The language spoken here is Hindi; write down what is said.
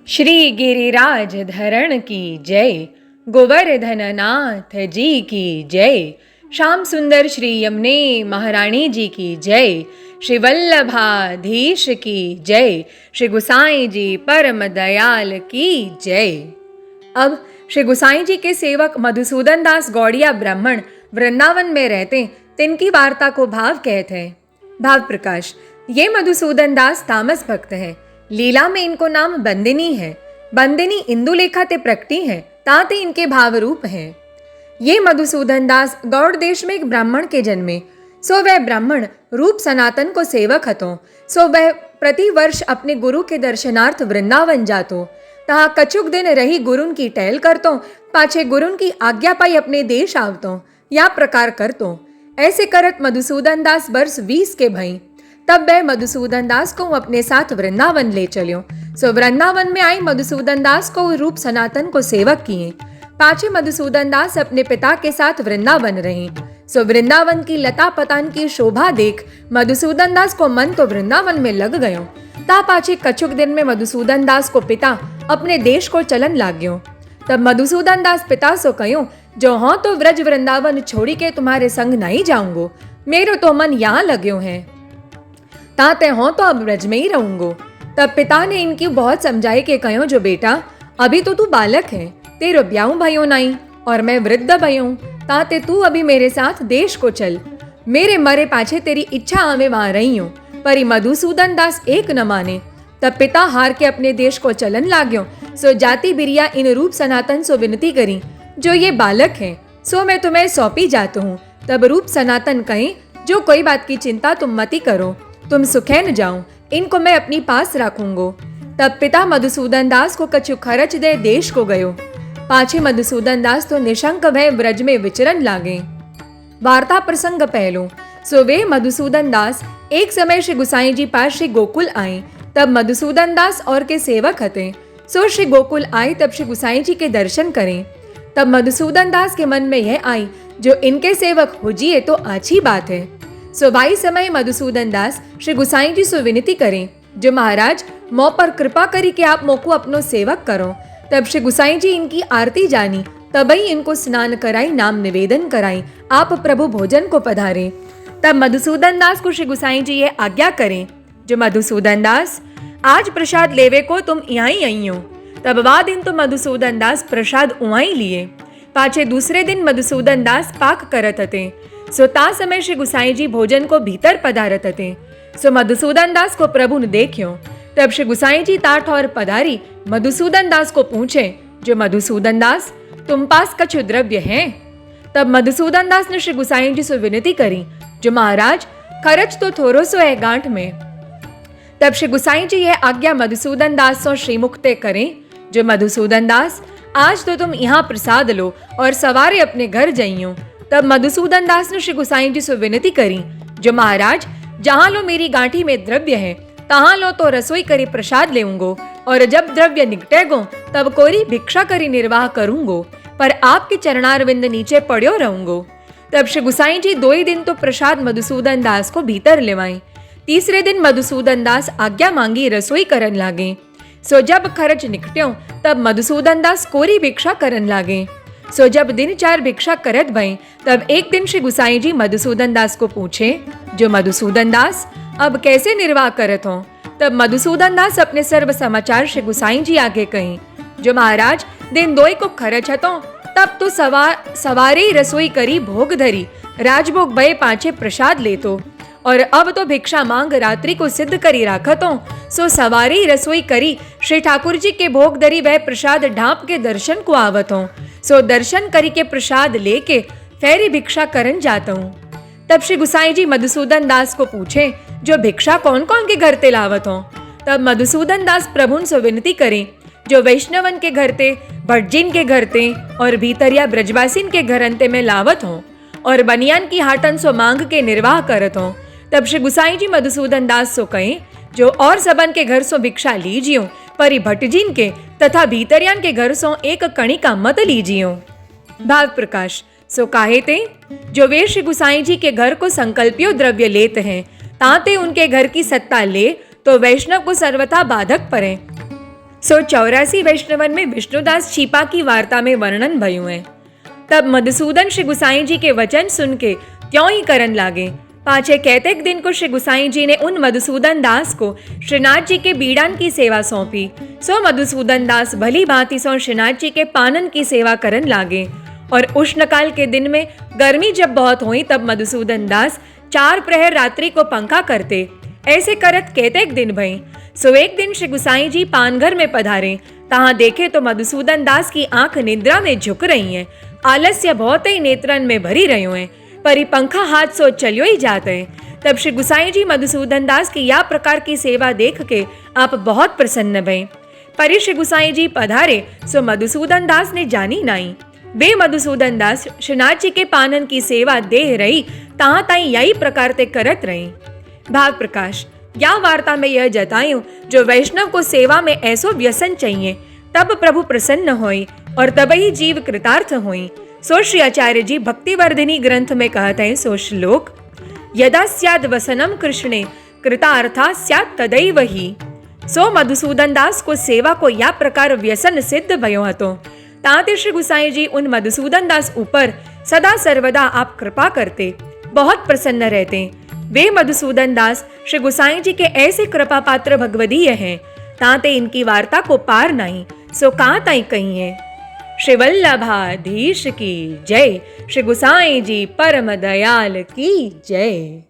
श्री गिरिराज धरण की जय, गोवर्धन नाथ जी की जय, श्याम सुंदर श्री यमुने महारानी जी की जय, श्री वल्लभाधीश की जय, श्री गुसाई जी परम दयाल की जय। अब श्री गुसाई जी के सेवक मधुसूदन दास गौड़िया ब्राह्मण वृंदावन में रहते, तिनकी वार्ता को भाव कहते हैं। भाव प्रकाश। ये मधुसूदन दास तामस भक्त है। लीला में इनको नाम बंदिनी है। बंदिनी इंदुलेखा ते प्रकटी है, ताते इनके भाव रूप हैं। ये मधुसूदन दास गौड़ देश में एक ब्राह्मण के जन्मे। सो वह ब्राह्मण रूप सनातन को सेवक हतो। सो वह प्रति वर्ष अपने गुरु के दर्शनार्थ वृंदावन जातो। तहाँ कछुक दिन रही गुरुन की टहल करतो, पाछे गुरुन की आज्ञा पाई अपने देश आवतो, या प्रकार करतो। ऐसे करत मधुसूदन दास वर्ष 20 के भई। तब वह मधुसूदन दास को अपने साथ वृंदावन ले चलियो। सो वृंदावन में आई मधुसूदन दास को रूप सनातन को सेवक किए। पाछे मधुसूदन दास अपने पिता के साथ वृंदावन रहे। सो वृंदावन की लता पतान की शोभा देख मधुसूदन दास को मन तो वृंदावन में लग गयो। ता पाछे कछुक दिन में मधुसूदन दास को पिता अपने देश को चलन लाग्यो। तब मधुसूदन दास पिता सो कहो, जो हाँ तो व्रज वृंदावन छोड़ी के तुम्हारे संग नहीं जाऊंगो, मेरो तो मन यहाँ लग्यो है, ताते हो तो अब ब्रज में ही रहूंगो। तब पिता ने इनकी बहुत समझाई के कहो, जो बेटा अभी तो तू बालक है, तेरो ब्याह भयो नहीं और मैं वृद्ध भयो, ताते तू अभी मेरे साथ देश को चल। मेरे मरे पाछे तेरी इच्छा आवे वहां रही हूँ। पर मधुसूदन दास एक न माने। तब पिता हार के अपने देश को चलन लाग्यो। सो जाति बिरिया इन रूप सनातन सो विनती करी, जो ये बालक है सो मैं तुम्हें सौंपी जाता हूँ। तब रूप सनातन कहे, जो कोई बात की चिंता तुम मती करो, तुम सुखैन जाओ, इनको मैं अपनी पास रखूंगो। तब पिता मधुसूदन दास को कछु खर्च दे देश को गयो। पाछे मधुसूदन दास तो निशंक भय ब्रज में विचरण लागे। वार्ता प्रसंग पहलो। सो वे मधुसूदन दास एक समय श्री गुसाई जी पास श्री गोकुल आए। तब मधुसूदन दास और के सेवक हते। सो श्री गोकुल आए, तब श्री गुसाई जी के दर्शन करें। तब मधुसूदन दास के मन में यह आई, जो इनके सेवक हो जिए तो अच्छी बात है। सो भाई समय मधुसूदन दास श्री गुसाई जी से विनती करें, जो महाराज मो पर कृपा करी कि आप मोको अपनो सेवक करो। तब श्री गुसाई जी इनकी आरती जानी, तबई इनको स्नान कराई, नाम निवेदन कराई, आप प्रभु भोजन को पधारे। तब मधुसूदन दास को श्री गुसाई जी ये आज्ञा करें, जो मधुसूदन दास आज प्रसाद लेवे को तुम यहाँ ही आई हो। तब वा दिन तो मधुसूदन दास प्रसाद उहाँ लिए। पाछे दूसरे दिन मधुसूदन दास पाक करत हते। सो ता समय श्री गुसाई जी भोजन को भीतर पधारत हते। सो मधुसूदन दास को प्रभु ने देखियो। तब श्री गुसाई जी तात और पधारी मधुसूदन दास को पूछे, जो मधुसूदन दास तुम पास कछु द्रव्य है। तब मधुसूदन दास ने श्री गुसाई जी से विनती करी, जो महाराज खर्च तो थोरो सो है गांठ में। तब श्री गुसाई जी यह आज्ञा मधुसूदन दास सो श्रीमुक्ते करें, जो मधुसूदन दास आज तो तुम यहाँ प्रसाद लो और सवारे अपने घर जाइयो। तब मधुसूदन दास ने श्री गुसाई जी से विनती करी, जो महाराज जहाँ लो मेरी गांठी में द्रव्य है, तहाँ लो तो रसोई करी प्रसाद लेऊंगो, और जब द्रव्य निकटेगो तब कोरी भिक्षा करी निर्वाह करूंगो, पर आपके चरणारविंद नीचे पड़ो रहूंगो। तब श्री गुसाई जी 2 ही दिन तो प्रसाद मधुसूदन दास को भीतर लेवाई। तीसरे दिन मधुसूदन दास आज्ञा मांगी रसोई करन लागे। सो जब खर्च निकट्यो, तब मधुसूदन दास कोरी भिक्षा करन लागे। सो जब दिन 4 भिक्षा करत भई, तब एक दिन श्री गुसाई जी मधुसूदन दास को पूछे, जो मधुसूदन दास अब कैसे निर्वाह करत हो। तब मधुसूदन दास अपने सर्व समाचार श्री गुसाई जी आगे कही, जो महाराज दिन 2 को खर्च हतो, तब तो सवारे रसोई करी भोग धरी, राजभोग भय पाछे प्रसाद लेतो, और अब तो भिक्षा मांग रात्रि को सिद्ध करी राखतो। सो सवारी रसोई करी श्री ठाकुर जी के भोग धरी वह प्रसाद ढांप के दर्शन को आवत हो। सो दर्शन करी के प्रसाद लेके फेरी भिक्षा करन जाता हूँ। तब श्री गुसाई जी मधुसूदन दास को पूछे, जो भिक्षा कौन कौन के घर ते लावत हो। तब मधुसूदन दास प्रभुन से विनती करें, जो वैष्णवन के घर ते, भटजिन के घर ते और भीतरिया ब्रजवासिन के घर अंते में लावत हो, और बनियान की हाटन सो मांग के निर्वाह करत हो। तब श्री गुसाई जी मधुसूदन दास सो कहे, जो और सबन के घर सो भिक्षा लीजियो, परी भटजिन के तथा भीतरियान के घर सो एक कणिका मत लीजियो। भाव प्रकाश। सो काहे ते, जो वे श्री गुसाई जी के घर को संकल्पियो द्रव्य लेते हैं, ताते उनके घर की सत्ता ले तो वैष्णव को सर्वथा बाधक पड़े। 184 वैष्णवन में विष्णुदास छीपा की वार्ता में वर्णन भયું है। तब मधुसूदन श्री गुसाई जी के वचन सुन के त्यों ही करन लागे। पाछे कहतेक दिन को श्री गुसाई जी ने उन मधुसूदन दास को श्रीनाथ जी के बीड़ान की सेवा सौंपी। सो मधुसूदन दास भली भांति सो श्रीनाथ जी के पानन की सेवा करन लागे। और उष्णकाल के दिन में गर्मी जब बहुत हुई तब मधुसूदन दास 4 प्रहर रात्रि को पंखा करते। ऐसे करत कहतेक दिन भई। सो एक दिन श्री गुसाई जी पानघर में पधारे। तहाँ देखे तो मधुसूदन दास की आंख निद्रा में झुक रही है। आलस्य बहुत ही नेत्रन में भरी रही है। परी पंखा हाथ सो चलियो ही जाते हैं। तब श्री गुसाई जी मधुसूदन दास की या प्रकार की सेवा देख के आप बहुत प्रसन्न भये। परी श्री गुसाई जी पधारे सो मधुसूदन दास ने जानी नहीं। वे मधुसूदन दास श्रीनाथ जी के पानन की सेवा देह रही तहाँ ताई यही प्रकार ते करत रही। भाव प्रकाश या वार्ता में यह जतायूं जो वैष्णव को सेवा में ऐसो व्यसन चाहिए तब प्रभु प्रसन्न होई और तब ही जीव कृतार्थ होई। सो श्री आचार्य जी भक्तिवर्धिनी ग्रंथ में कहते हैं सो श्लोक यदा स्याद वसनम कृष्णे कृतार्था स्याद तदैव ही। सो मधुसूदन दास को सेवा को या प्रकार व्यसन सिद्ध भयो हतो। ताते श्री गुसाई जी उन मधुसूदन दास ऊपर सदा सर्वदा आप कृपा करते, बहुत प्रसन्न रहते। वे मधुसूदन दास श्री गुसाई जी के ऐसे कृपा पात्र भगवदीय हैं ताते इनकी वार्ता को पार नहीं। सो कहाँ ताई कहिए। श्री वल्लभाधीश की जय। श्री गुसाई जी परम दयाल की जय।